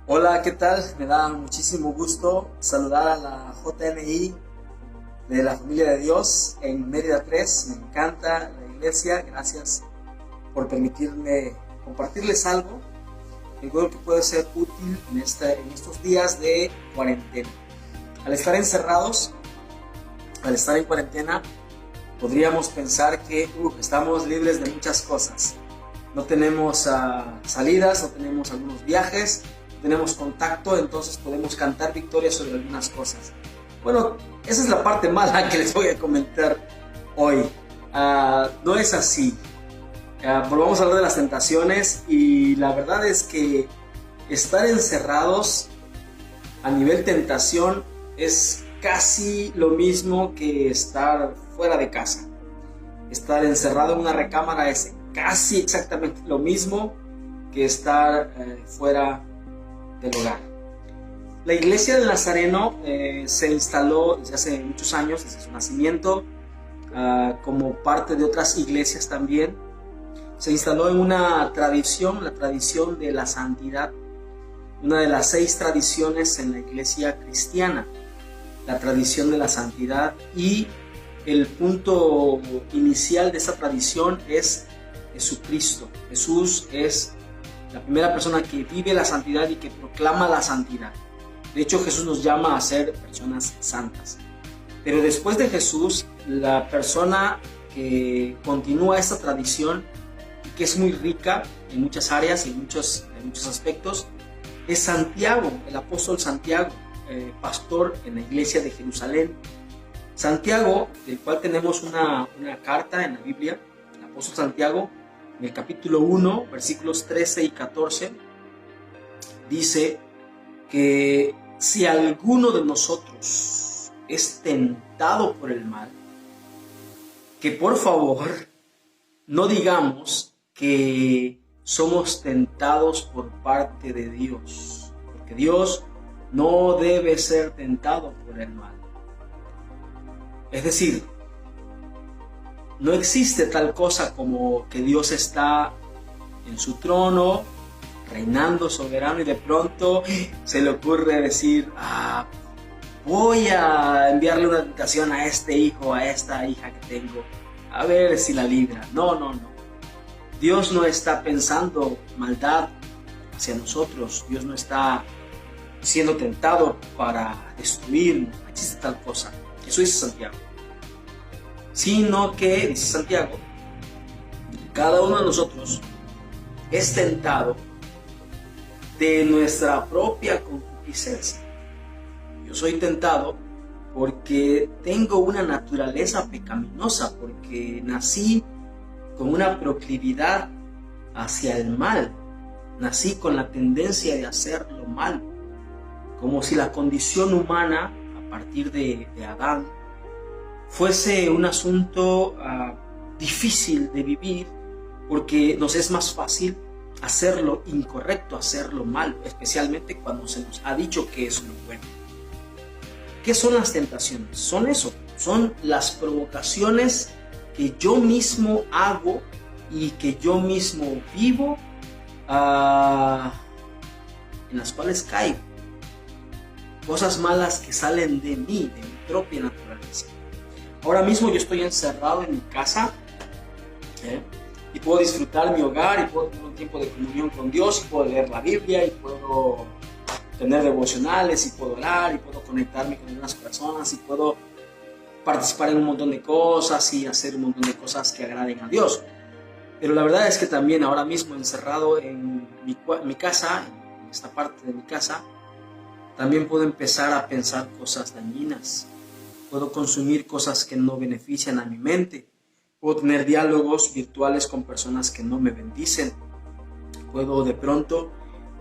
Hola, ¿qué tal? Me da muchísimo gusto saludar a la JNI de la Familia de Dios en Mérida 3. Me encanta la iglesia. Gracias por permitirme compartirles algo que creo que puede ser útil en estos días de cuarentena. Al estar encerrados, al estar en cuarentena, podríamos pensar que estamos libres de muchas cosas. No tenemos salidas, no tenemos algunos viajes, no tenemos contacto, entonces podemos cantar victorias sobre algunas cosas. Bueno, esa es la parte mala que les voy a comentar hoy. No es así. Volvamos a hablar de las tentaciones y la verdad es que estar encerrados a nivel tentación es casi lo mismo que estar fuera de casa. Estar encerrado en una recámara es casi exactamente lo mismo que estar fuera del hogar. La iglesia del Nazareno se instaló desde hace muchos años, desde su nacimiento, como parte de otras iglesias también. Se instaló en una tradición, la tradición de la santidad, una de las 6 tradiciones en la iglesia cristiana, la tradición de la santidad, y el punto inicial de esa tradición es Jesucristo. Jesús es la primera persona que vive la santidad y que proclama la santidad. De hecho, Jesús nos llama a ser personas santas. Pero después de Jesús, la persona que continúa esta tradición, que es muy rica en muchas áreas y en muchos aspectos, es Santiago, el apóstol Santiago, pastor en la iglesia de Jerusalén. Santiago, del cual tenemos una carta en la Biblia, el apóstol Santiago, en el capítulo 1, versículos 13 y 14, dice que si alguno de nosotros es tentado por el mal, que por favor no digamos que somos tentados por parte de Dios, porque Dios no debe ser tentado por el mal. Es decir, no existe tal cosa como que Dios está en su trono, reinando soberano, y de pronto se le ocurre decir, voy a enviarle una tentación a este hijo, a esta hija que tengo, a ver si la libra. No. Dios no está pensando maldad hacia nosotros. Dios no está siendo tentado para destruir. No existe tal cosa. Eso dice Santiago. Sino que, dice Santiago, cada uno de nosotros es tentado de nuestra propia concupiscencia. Yo soy tentado porque tengo una naturaleza pecaminosa, porque nací con una proclividad hacia el mal, nací con la tendencia de hacer lo malo, como si la condición humana a partir de Adán fuese un asunto difícil de vivir, porque nos es más fácil hacer lo incorrecto, hacer lo malo, especialmente cuando se nos ha dicho que es lo bueno. ¿Qué son las tentaciones? Son eso, son las provocaciones que yo mismo hago y que yo mismo vivo, en las cuales caigo. Cosas malas que salen de mí, de mi propia naturaleza. Ahora mismo yo estoy encerrado en mi casa, y puedo disfrutar mi hogar, y puedo tener un tiempo de comunión con Dios, y puedo leer la Biblia, y puedo tener devocionales, y puedo orar, y puedo conectarme con algunas personas, y puedo participar en un montón de cosas y hacer un montón de cosas que agraden a Dios. Pero la verdad es que también ahora mismo encerrado en mi casa, en esta parte de mi casa, también puedo empezar a pensar cosas dañinas. Puedo consumir cosas que no benefician a mi mente. Puedo tener diálogos virtuales con personas que no me bendicen. Puedo de pronto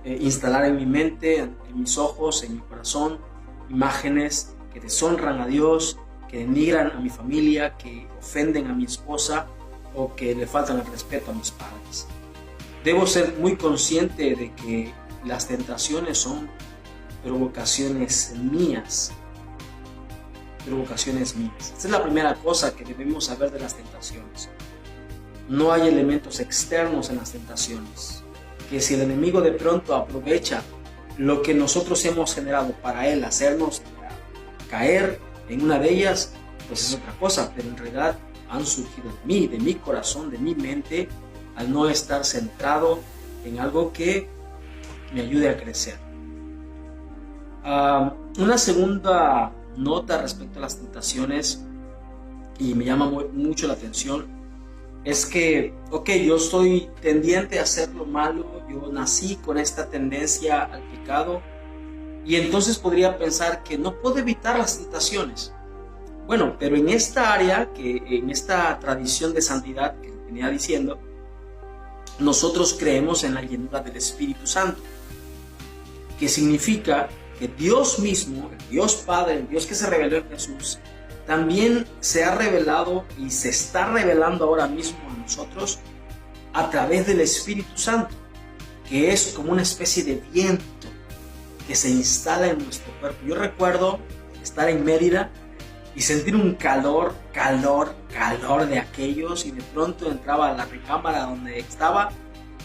instalar en mi mente, en mis ojos, en mi corazón, imágenes que deshonran a Dios, que denigran a mi familia, que ofenden a mi esposa o que le faltan el respeto a mis padres. Debo ser muy consciente de que las tentaciones son provocaciones mías. Esta es la primera cosa que debemos saber de las tentaciones. No hay elementos externos en las tentaciones. Que si el enemigo de pronto aprovecha lo que nosotros hemos generado para Él, hacernos caer en una de ellas, pues es otra cosa, pero en realidad han surgido de mí, de mi corazón, de mi mente, al no estar centrado en algo que me ayude a crecer. Una segunda nota respecto a las tentaciones, y me llama mucho la atención, es que, yo soy tendiente a hacer lo malo, yo nací con esta tendencia al pecado, y entonces podría pensar que no puedo evitar las tentaciones. Bueno, pero en esta área, en esta tradición de santidad que venía diciendo, nosotros creemos en la llenura del Espíritu Santo, que significa que Dios mismo, el Dios Padre, el Dios que se reveló en Jesús, también se ha revelado y se está revelando ahora mismo a nosotros a través del Espíritu Santo, que es como una especie de viento que se instala en nuestro cuerpo. Yo recuerdo estar en Mérida y sentir un calor de aquellos, y de pronto entraba a la recámara donde estaba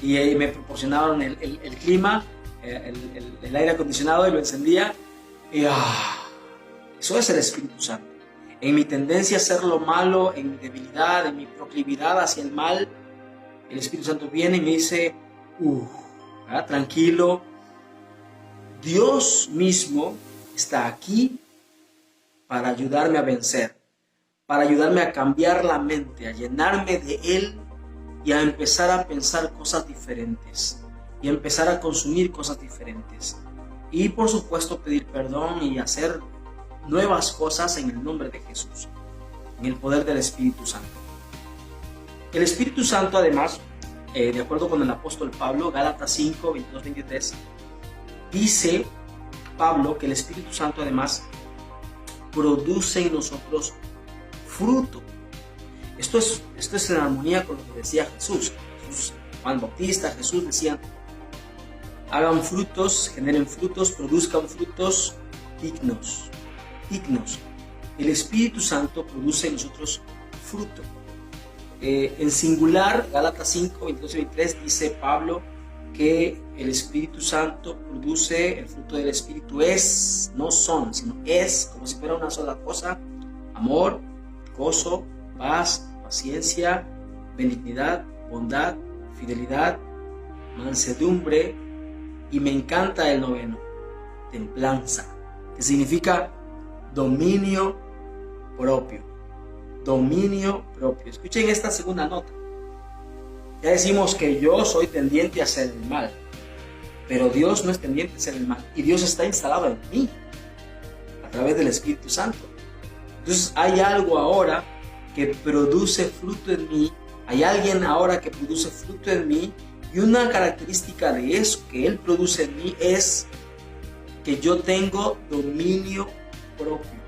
y me proporcionaron el clima, el aire acondicionado, y lo encendía y eso es el Espíritu Santo. En mi tendencia a hacer lo malo, en mi debilidad, en mi proclividad hacia el mal, el Espíritu Santo viene y me dice, tranquilo, Dios mismo está aquí para ayudarme a vencer, para ayudarme a cambiar la mente, a llenarme de Él y a empezar a pensar cosas diferentes y a empezar a consumir cosas diferentes. Y por supuesto pedir perdón y hacer nuevas cosas en el nombre de Jesús, en el poder del Espíritu Santo. El Espíritu Santo, además, de acuerdo con el apóstol Pablo, Gálatas 5, 22, 23, dice Pablo que el Espíritu Santo además produce en nosotros fruto. Esto es en armonía con lo que decía Jesús. Juan Bautista, Jesús decían, hagan frutos, generen frutos, produzcan frutos dignos. El Espíritu Santo produce en nosotros fruto. En singular, Gálatas 5, 22 y 23, dice Pablo que el Espíritu Santo produce, el fruto del Espíritu no son, sino es, como si fuera una sola cosa: amor, gozo, paz, paciencia, benignidad, bondad, fidelidad, mansedumbre, y me encanta el 9, templanza, que significa dominio propio. Escuchen esta segunda nota. Ya decimos que yo soy tendiente a hacer el mal, pero Dios no es tendiente a hacer el mal, y Dios está instalado en mí a través del Espíritu Santo. Entonces hay algo ahora que produce fruto en mí, hay alguien ahora que produce fruto en mí, y una característica de eso que Él produce en mí es que yo tengo dominio propio.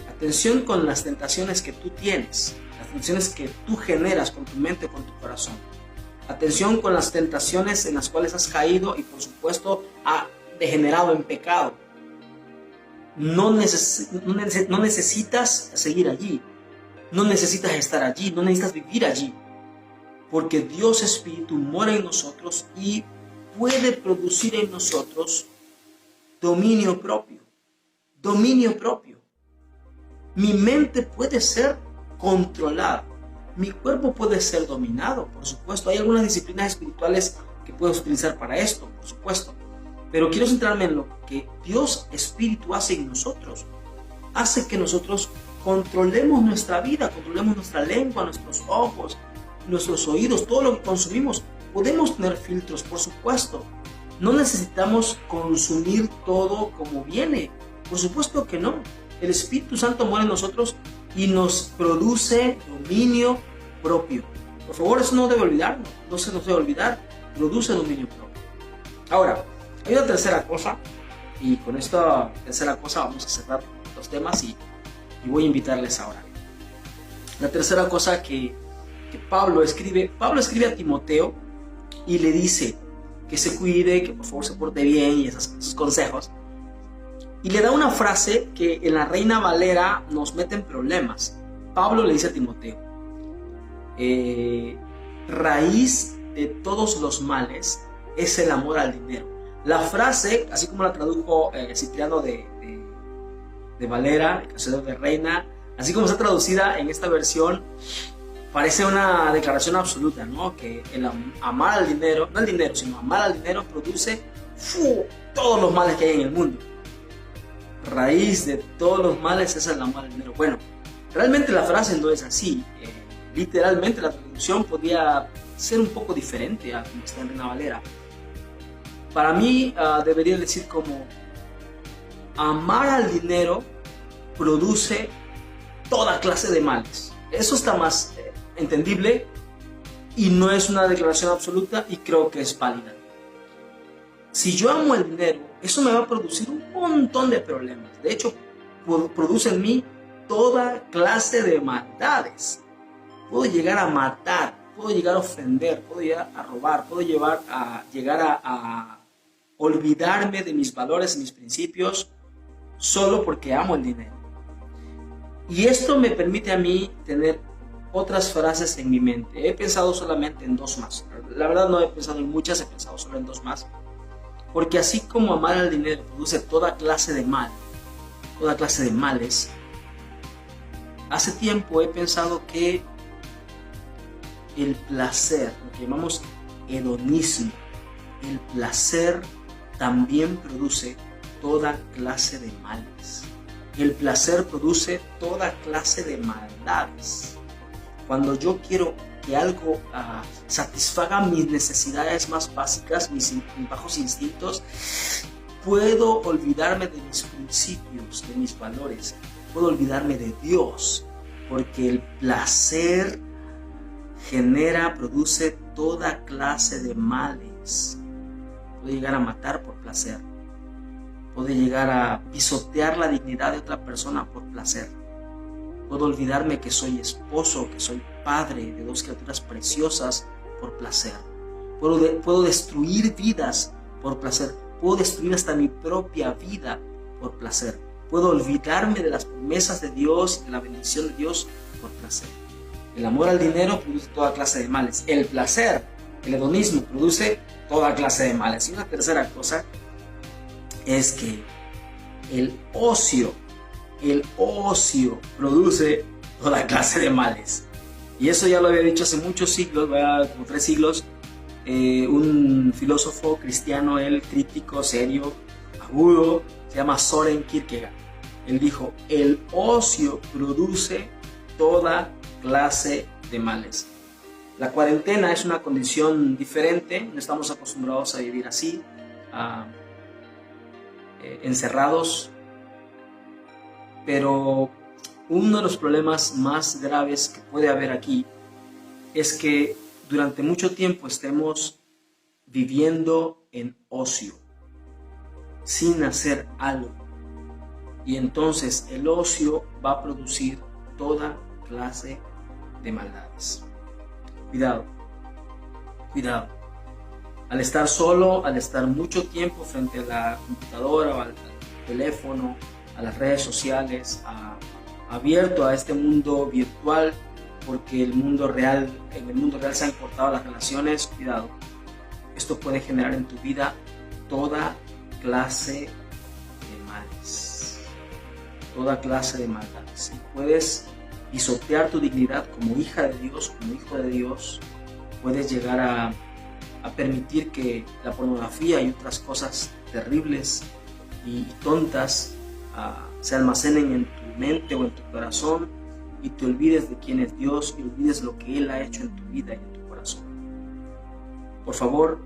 Atención con las tentaciones que tú tienes, las tentaciones que tú generas con tu mente, con tu corazón. Atención con las tentaciones en las cuales has caído y por supuesto ha degenerado en pecado. No necesitas seguir allí, no necesitas estar allí, no necesitas vivir allí, porque Dios Espíritu mora en nosotros y puede producir en nosotros dominio propio. Mi mente puede ser controlada, mi cuerpo puede ser dominado, por supuesto. Hay algunas disciplinas espirituales que puedes utilizar para esto, por supuesto. Pero quiero centrarme en lo que Dios Espíritu hace en nosotros. Hace que nosotros controlemos nuestra vida, controlemos nuestra lengua, nuestros ojos, nuestros oídos, todo lo que consumimos. Podemos tener filtros, por supuesto. No necesitamos consumir todo como viene. Por supuesto que no. El Espíritu Santo mora en nosotros y nos produce dominio propio. Por favor, eso no debe olvidarnos, no se nos debe olvidar, produce dominio propio. Ahora, hay una tercera cosa, y con esta tercera cosa vamos a cerrar los temas y voy a invitarles ahora. La tercera cosa que Pablo escribe a Timoteo y le dice que se cuide, que por favor se porte bien y esos consejos. Y le da una frase que en la Reina Valera nos mete en problemas. Pablo le dice a Timoteo, raíz de todos los males es el amor al dinero. La frase, así como la tradujo Cipriano de Valera, el Castellano de Reina, así como está traducida en esta versión, parece una declaración absoluta, ¿no? Que el amar al dinero, no el dinero, sino amar al dinero produce todos los males que hay en el mundo. Raíz de todos los males es el amar al dinero. Bueno, realmente la frase no es así. Literalmente la traducción podría ser un poco diferente a como está en Reina Valera. Para mí debería decir como: amar al dinero produce toda clase de males. Eso está más entendible y no es una declaración absoluta, y creo que es válida. Si yo amo el dinero, eso me va a producir un montón de problemas. De hecho, produce en mí toda clase de maldades. Puedo llegar a matar, puedo llegar a ofender, puedo llegar a robar, puedo llegar a olvidarme de mis valores y mis principios solo porque amo el dinero. Y esto me permite a mí tener otras frases en mi mente. He pensado solamente en 2 más. La verdad no he pensado en muchas, he pensado solo en 2 más. Porque así como amar al dinero produce toda clase de mal, toda clase de males, hace tiempo he pensado que el placer, lo que llamamos hedonismo, el placer también produce toda clase de males. El placer produce toda clase de maldades. Cuando yo quiero que algo satisfaga mis necesidades más básicas, mis bajos instintos, puedo olvidarme de mis principios, de mis valores, puedo olvidarme de Dios, porque el placer produce toda clase de males. Puede llegar a matar por placer, puede llegar a pisotear la dignidad de otra persona por placer. Puedo olvidarme que soy esposo, que soy padre de 2 criaturas preciosas por placer. Puedo destruir vidas por placer. Puedo destruir hasta mi propia vida por placer. Puedo olvidarme de las promesas de Dios y de la bendición de Dios por placer. El amor al dinero produce toda clase de males. El placer, el hedonismo, produce toda clase de males. Y una tercera cosa es que el ocio produce toda clase de males. Y eso ya lo había dicho hace muchos siglos, como 3 siglos, un filósofo cristiano, él crítico, serio, agudo, se llama Søren Kierkegaard. Él dijo: el ocio produce toda clase de males. La cuarentena es una condición diferente, no estamos acostumbrados a vivir así, encerrados. Pero uno de los problemas más graves que puede haber aquí es que durante mucho tiempo estemos viviendo en ocio, sin hacer algo. Y entonces el ocio va a producir toda clase de maldades. Cuidado. Al estar solo, al estar mucho tiempo frente a la computadora o al teléfono, a las redes sociales, abierto a este mundo virtual, porque en el mundo real se han cortado las relaciones, cuidado. Esto puede generar en tu vida toda clase de males, toda clase de maldades. Y puedes pisotear tu dignidad como hija de Dios, como hijo de Dios. Puedes llegar a permitir que la pornografía y otras cosas terribles y tontas se almacenen en tu mente o en tu corazón, y te olvides de quién es Dios y olvides lo que Él ha hecho en tu vida y en tu corazón. Por favor,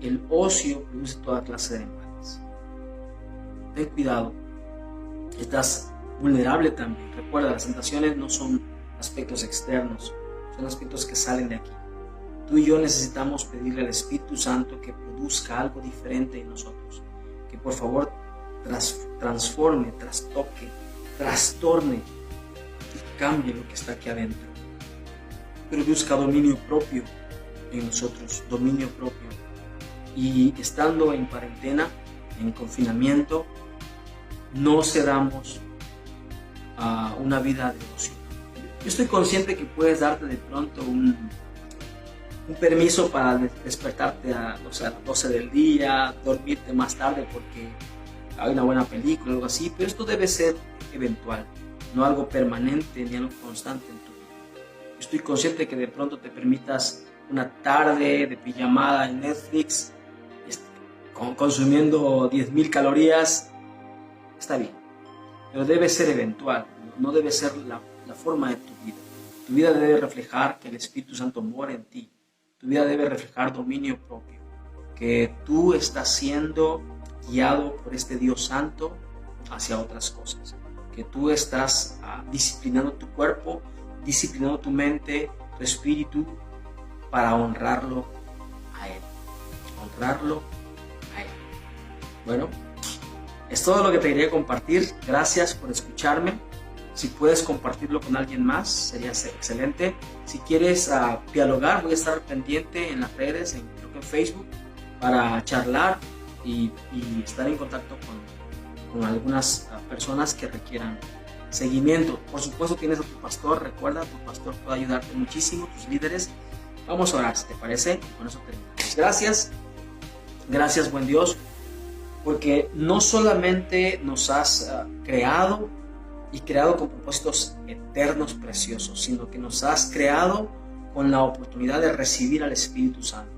el ocio produce toda clase de males. Ten cuidado, estás vulnerable también. Recuerda, las tentaciones no son aspectos externos, son aspectos que salen de aquí. Tú y yo necesitamos pedirle al Espíritu Santo que produzca algo diferente en nosotros, que por favor transforme, trastoque, trastorne y cambie lo que está aquí adentro. Produzca dominio propio en nosotros, dominio propio. Y estando en cuarentena, en confinamiento, no cedamos a una vida de ocio. Yo estoy consciente que puedes darte de pronto un permiso para despertarte a, no sé, a las 12 del día, dormirte más tarde porque hay una buena película o algo así, pero esto debe ser eventual, no algo permanente ni algo constante en tu vida. Estoy consciente que de pronto te permitas una tarde de pijamada en Netflix, consumiendo 10.000 calorías, está bien, pero debe ser eventual, no debe ser la forma de tu vida. Tu vida debe reflejar que el Espíritu Santo mora en ti. Tu vida debe reflejar dominio propio, que tú estás siendo guiado por este Dios Santo hacia otras cosas, que tú estás disciplinando tu cuerpo, disciplinando tu mente, tu espíritu, para honrarlo a Él. Honrarlo a Él. Bueno, es todo lo que te quería compartir. Gracias por escucharme. Si puedes compartirlo con alguien más, sería excelente. Si quieres dialogar, voy a estar pendiente en las redes, creo que en Facebook, para charlar y estar en contacto con algunas personas que requieran seguimiento. Por supuesto, tienes a tu pastor. Recuerda, tu pastor puede ayudarte muchísimo, tus líderes. Vamos a orar, si te parece. Con eso terminamos. Gracias, buen Dios, porque no solamente nos has creado con propósitos eternos preciosos, sino que nos has creado con la oportunidad de recibir al Espíritu Santo.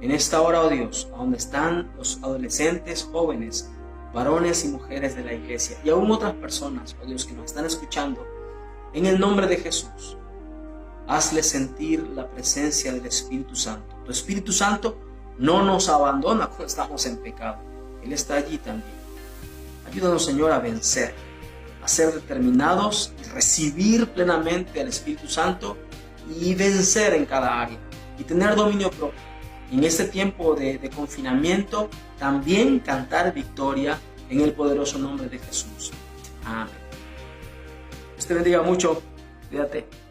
En esta hora, oh Dios, a donde están los adolescentes, jóvenes, varones y mujeres de la iglesia, y aún otras personas, oh Dios, que nos están escuchando, en el nombre de Jesús, hazles sentir la presencia del Espíritu Santo. Tu Espíritu Santo no nos abandona cuando estamos en pecado. Él está allí también. Ayúdanos, Señor, a vencer, a ser determinados y recibir plenamente al Espíritu Santo y vencer en cada área y tener dominio propio. En este tiempo de confinamiento, también cantar victoria en el poderoso nombre de Jesús. Amén. Dios te bendiga mucho. Cuídate.